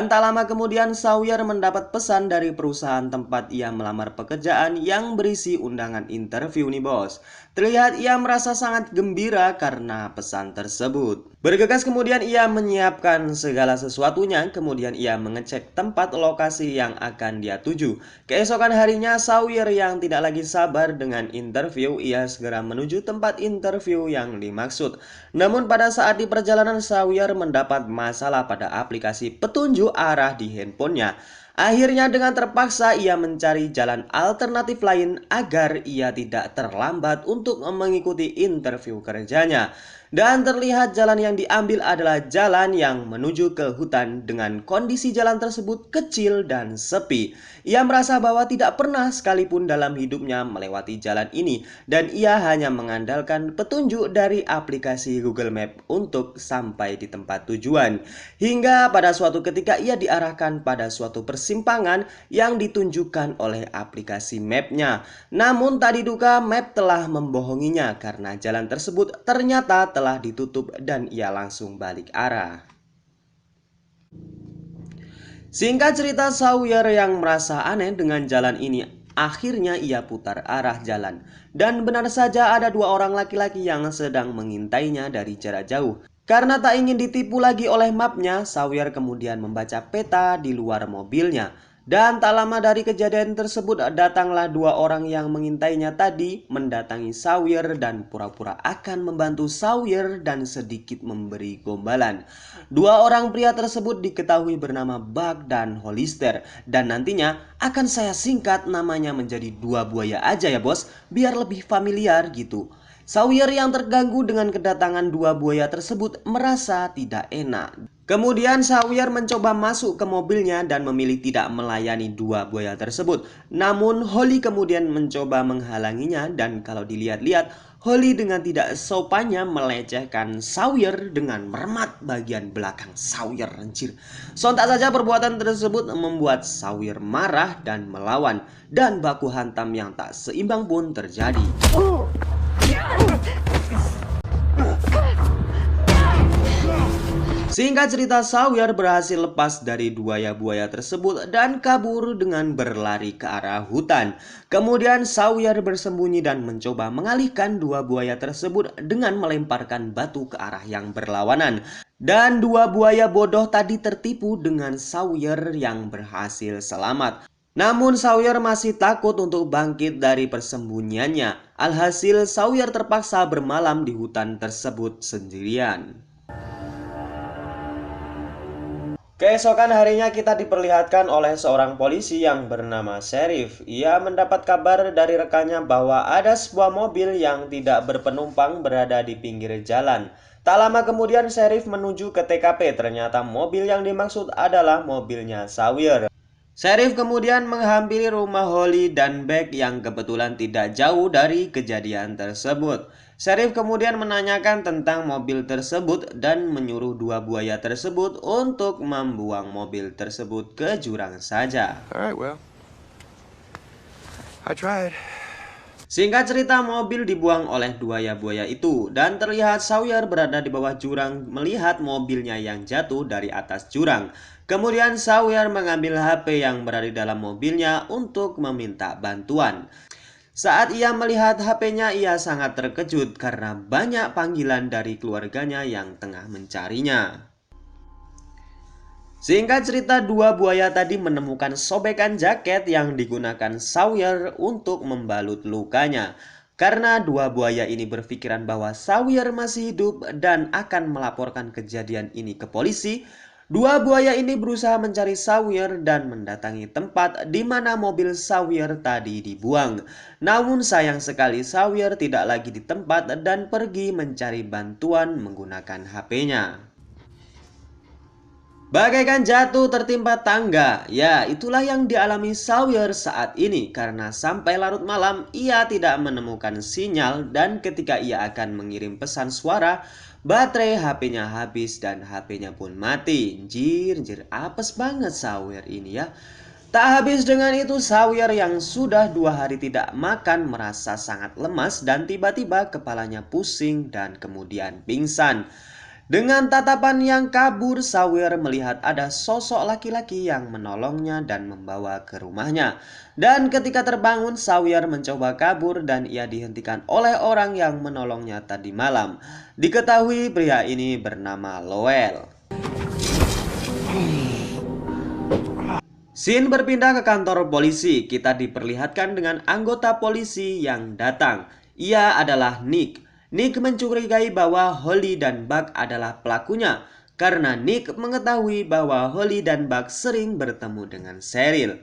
Tak lama kemudian Sawyer mendapat pesan dari perusahaan tempat ia melamar pekerjaan yang berisi undangan interview nih bos. Terlihat ia merasa sangat gembira karena pesan tersebut. Bergegas kemudian ia menyiapkan segala sesuatunya, kemudian ia mengecek tempat lokasi yang akan dia tuju. Keesokan harinya Sawyer yang tidak lagi sabar dengan interview, ia segera menuju tempat interview yang dimaksud. Namun pada saat di perjalanan Sawyer mendapat masalah pada aplikasi petunjuk arah di handphonenya. Akhirnya dengan terpaksa ia mencari jalan alternatif lain agar ia tidak terlambat untuk mengikuti interview kerjanya. Dan terlihat jalan yang diambil adalah jalan yang menuju ke hutan dengan kondisi jalan tersebut kecil dan sepi. Ia merasa bahwa tidak pernah sekalipun dalam hidupnya melewati jalan ini dan ia hanya mengandalkan petunjuk dari aplikasi Google Map untuk sampai di tempat tujuan. Hingga pada suatu ketika ia diarahkan pada suatu persimpangan yang ditunjukkan oleh aplikasi mapnya. Namun tak diduga map telah membohonginya karena jalan tersebut ternyata telah ditutup dan ia langsung balik arah. Singkat cerita, Sawyer yang merasa aneh dengan jalan ini, akhirnya ia putar arah jalan. Dan benar saja ada dua orang laki-laki yang sedang mengintainya dari jarak jauh. Karena tak ingin ditipu lagi oleh mapnya, Sawyer kemudian membaca peta di luar mobilnya. Dan tak lama dari kejadian tersebut datanglah dua orang yang mengintainya tadi mendatangi Sawyer dan pura-pura akan membantu Sawyer dan sedikit memberi gombalan. Dua orang pria tersebut diketahui bernama Buck dan Hollister dan nantinya akan saya singkat namanya menjadi dua buaya aja ya bos, biar lebih familiar gitu. Sawyer yang terganggu dengan kedatangan dua buaya tersebut merasa tidak enak. Kemudian Sawyer mencoba masuk ke mobilnya dan memilih tidak melayani dua buaya tersebut. Namun Holly kemudian mencoba menghalanginya dan kalau dilihat-lihat Holly dengan tidak sopannya melecehkan Sawyer dengan meremat bagian belakang Sawyer anjir. Sontak saja perbuatan tersebut membuat Sawyer marah dan melawan dan baku hantam yang tak seimbang pun terjadi. Singkat cerita, Sawyer berhasil lepas dari buaya-buaya tersebut dan kabur dengan berlari ke arah hutan. Kemudian Sawyer bersembunyi dan mencoba mengalihkan dua buaya tersebut dengan melemparkan batu ke arah yang berlawanan. Dan dua buaya bodoh tadi tertipu dengan Sawyer yang berhasil selamat. Namun Sawyer masih takut untuk bangkit dari persembunyiannya. Alhasil Sawyer terpaksa bermalam di hutan tersebut sendirian. Keesokan harinya kita diperlihatkan oleh seorang polisi yang bernama Sheriff. Ia mendapat kabar dari rekannya bahwa ada sebuah mobil yang tidak berpenumpang berada di pinggir jalan. Tak lama kemudian Sheriff menuju ke TKP. Ternyata mobil yang dimaksud adalah mobilnya Sawyer. Sheriff kemudian menghampiri rumah Holly dan Beck yang kebetulan tidak jauh dari kejadian tersebut. Sheriff kemudian menanyakan tentang mobil tersebut dan menyuruh dua buaya tersebut untuk membuang mobil tersebut ke jurang saja. Alright, well, I tried. Singkat cerita, mobil dibuang oleh buaya-buaya itu dan terlihat Sawyer berada di bawah jurang melihat mobilnya yang jatuh dari atas jurang. Kemudian Sawyer mengambil HP yang berada di dalam mobilnya untuk meminta bantuan. Saat ia melihat HP-nya, ia sangat terkejut karena banyak panggilan dari keluarganya yang tengah mencarinya. Singkat cerita, dua buaya tadi menemukan sobekan jaket yang digunakan Sawyer untuk membalut lukanya. Karena dua buaya ini berpikiran bahwa Sawyer masih hidup dan akan melaporkan kejadian ini ke polisi, dua buaya ini berusaha mencari Sawyer dan mendatangi tempat di mana mobil Sawyer tadi dibuang. Namun sayang sekali Sawyer tidak lagi di tempat dan pergi mencari bantuan menggunakan HP-nya. Bagaikan jatuh tertimpa tangga, ya itulah yang dialami Sawyer saat ini karena sampai larut malam ia tidak menemukan sinyal dan ketika ia akan mengirim pesan suara, baterai HP-nya habis dan HP-nya pun mati. Anjir, apes banget Sawyer ini ya. Tak habis dengan itu, Sawyer yang sudah 2 hari tidak makan merasa sangat lemas dan tiba-tiba kepalanya pusing dan kemudian pingsan. Dengan tatapan yang kabur, Sawyer melihat ada sosok laki-laki yang menolongnya dan membawa ke rumahnya. Dan ketika terbangun, Sawyer mencoba kabur dan ia dihentikan oleh orang yang menolongnya tadi malam. Diketahui pria ini bernama Lowell. Scene berpindah ke kantor polisi. Kita diperlihatkan dengan anggota polisi yang datang. Ia adalah Nick. Nick mencurigai bahwa Holly dan Buck adalah pelakunya karena Nick mengetahui bahwa Holly dan Buck sering bertemu dengan Cheryl.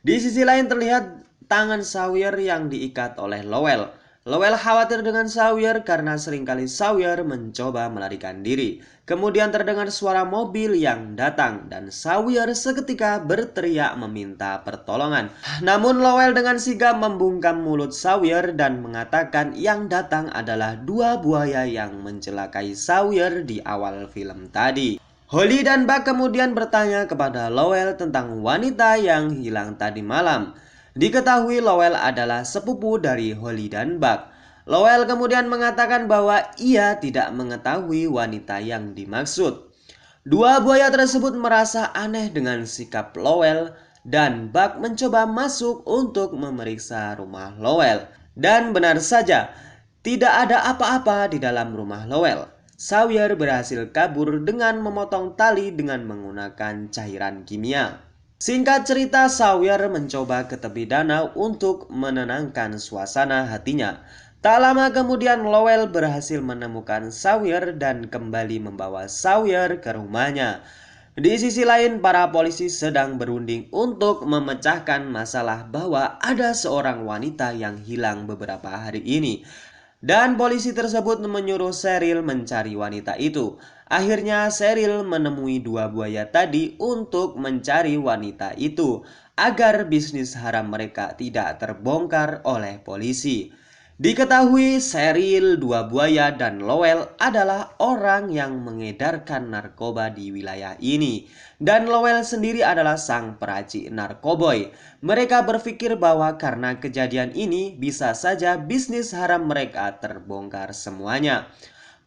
Di sisi lain terlihat tangan Sawyer yang diikat oleh Lowell. Lowell khawatir dengan Sawyer karena seringkali Sawyer mencoba melarikan diri. Kemudian terdengar suara mobil yang datang dan Sawyer seketika berteriak meminta pertolongan. Namun Lowell dengan sigap membungkam mulut Sawyer dan mengatakan yang datang adalah dua buaya yang mencelakai Sawyer di awal film tadi. Holly dan Buck kemudian bertanya kepada Lowell tentang wanita yang hilang tadi malam. Diketahui Lowell adalah sepupu dari Holly dan Buck. Lowell kemudian mengatakan bahwa ia tidak mengetahui wanita yang dimaksud. Dua buaya tersebut merasa aneh dengan sikap Lowell dan Buck mencoba masuk untuk memeriksa rumah Lowell. Dan benar saja, tidak ada apa-apa di dalam rumah Lowell. Sawyer berhasil kabur dengan memotong tali dengan menggunakan cairan kimia. Singkat cerita, Sawyer mencoba ke tepi danau untuk menenangkan suasana hatinya. Tak lama kemudian Lowell berhasil menemukan Sawyer dan kembali membawa Sawyer ke rumahnya. Di sisi lain, para polisi sedang berunding untuk memecahkan masalah bahwa ada seorang wanita yang hilang beberapa hari ini. Dan polisi tersebut menyuruh Cheryl mencari wanita itu. Akhirnya Cheryl menemui dua buaya tadi untuk mencari wanita itu agar bisnis haram mereka tidak terbongkar oleh polisi. Diketahui Cheryl, dua buaya, dan Lowell adalah orang yang mengedarkan narkoba di wilayah ini. Dan Lowell sendiri adalah sang peracik narkoboy. Mereka berpikir bahwa karena kejadian ini bisa saja bisnis haram mereka terbongkar semuanya.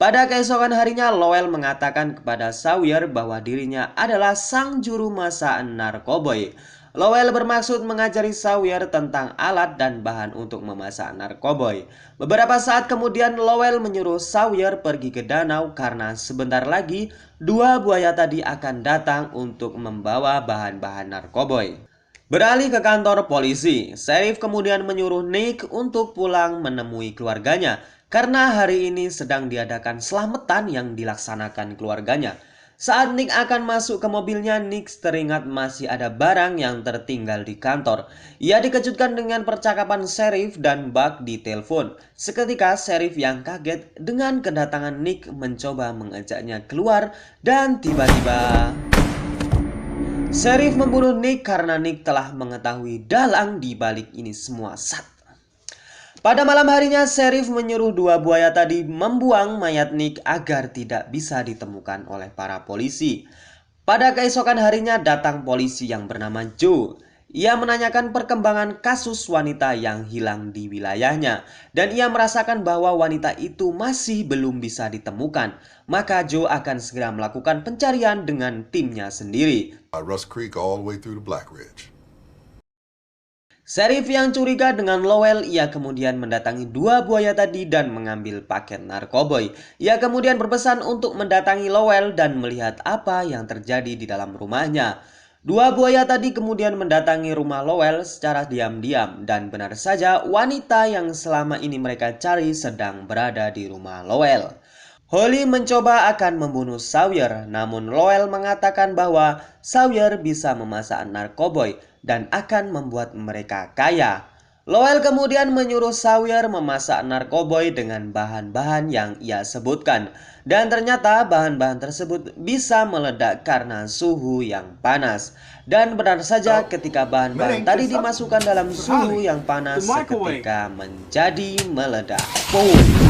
Pada keesokan harinya, Lowell mengatakan kepada Sawyer bahwa dirinya adalah sang juru masak narkoboy. Lowell bermaksud mengajari Sawyer tentang alat dan bahan untuk memasak narkoboy. Beberapa saat kemudian Lowell menyuruh Sawyer pergi ke danau karena sebentar lagi dua buaya tadi akan datang untuk membawa bahan-bahan narkoboy. Beralih ke kantor polisi, Sheriff kemudian menyuruh Nick untuk pulang menemui keluarganya karena hari ini sedang diadakan selamatan yang dilaksanakan keluarganya. Saat Nick akan masuk ke mobilnya, Nick teringat masih ada barang yang tertinggal di kantor. Ia dikejutkan dengan percakapan Sheriff dan Buck di telepon. Seketika Sheriff yang kaget dengan kedatangan Nick mencoba mengajaknya keluar dan tiba-tiba Sheriff membunuh Nick karena Nick telah mengetahui dalang di balik ini semua. Pada malam harinya, Sheriff menyuruh dua buaya tadi membuang mayat Nick agar tidak bisa ditemukan oleh para polisi. Pada keesokan harinya datang polisi yang bernama Joe. Ia menanyakan perkembangan kasus wanita yang hilang di wilayahnya dan ia merasakan bahwa wanita itu masih belum bisa ditemukan. Maka Joe akan segera melakukan pencarian dengan timnya sendiri. Russ Creek all the way through to Black Ridge. Sheriff yang curiga dengan Lowell, ia kemudian mendatangi dua buaya tadi dan mengambil paket narkoboy. Ia kemudian berpesan untuk mendatangi Lowell dan melihat apa yang terjadi di dalam rumahnya. Dua buaya tadi kemudian mendatangi rumah Lowell secara diam-diam dan benar saja wanita yang selama ini mereka cari sedang berada di rumah Lowell. Holly mencoba akan membunuh Sawyer, namun Lowell mengatakan bahwa Sawyer bisa memasak narkoboy dan akan membuat mereka kaya. Lowell kemudian menyuruh Sawyer memasak narkoboy dengan bahan-bahan yang ia sebutkan. Dan ternyata bahan-bahan tersebut bisa meledak karena suhu yang panas. Dan benar saja ketika bahan-bahan tadi dimasukkan dalam suhu yang panas seketika menjadi meledak. Boom!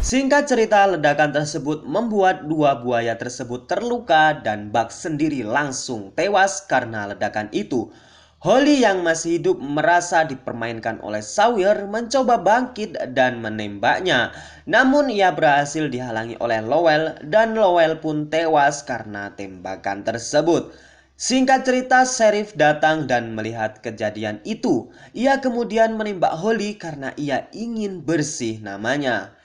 Singkat cerita, ledakan tersebut membuat dua buaya tersebut terluka dan Buck sendiri langsung tewas karena ledakan itu. Holly yang masih hidup merasa dipermainkan oleh Sawyer mencoba bangkit dan menembaknya. Namun ia berhasil dihalangi oleh Lowell dan Lowell pun tewas karena tembakan tersebut. Singkat cerita, sheriff datang dan melihat kejadian itu. Ia kemudian menembak Holly karena ia ingin bersih namanya.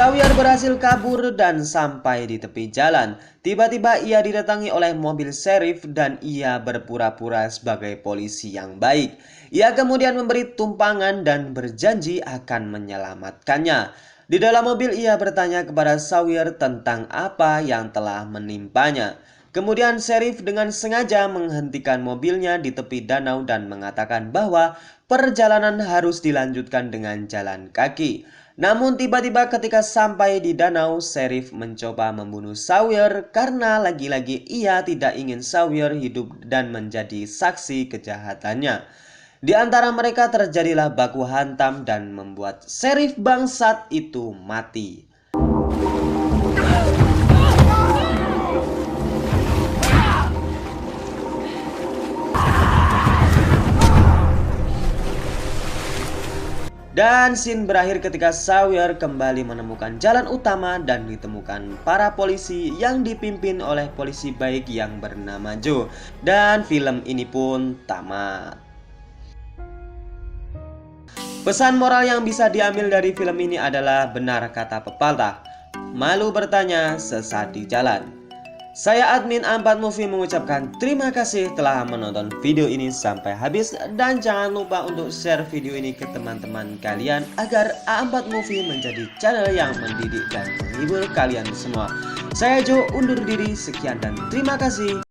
Sawyer berhasil kabur dan sampai di tepi jalan. Tiba-tiba ia didatangi oleh mobil sheriff dan ia berpura-pura sebagai polisi yang baik. Ia kemudian memberi tumpangan dan berjanji akan menyelamatkannya. Di dalam mobil ia bertanya kepada Sawyer tentang apa yang telah menimpanya. Kemudian sheriff dengan sengaja menghentikan mobilnya di tepi danau dan mengatakan bahwa perjalanan harus dilanjutkan dengan jalan kaki. Namun tiba-tiba ketika sampai di danau, sheriff mencoba membunuh Sawyer karena lagi-lagi ia tidak ingin Sawyer hidup dan menjadi saksi kejahatannya. Di antara mereka terjadilah baku hantam dan membuat sheriff bangsat itu mati. Dan scene berakhir ketika Sawyer kembali menemukan jalan utama dan ditemukan para polisi yang dipimpin oleh polisi baik yang bernama Joe. Dan film ini pun tamat. Pesan moral yang bisa diambil dari film ini adalah benar kata pepatah, malu bertanya sesat di jalan. Saya admin A4 Movie mengucapkan terima kasih telah menonton video ini sampai habis dan jangan lupa untuk share video ini ke teman-teman kalian agar A4 Movie menjadi channel yang mendidik dan menghibur kalian semua. Saya Joe undur diri, sekian dan terima kasih.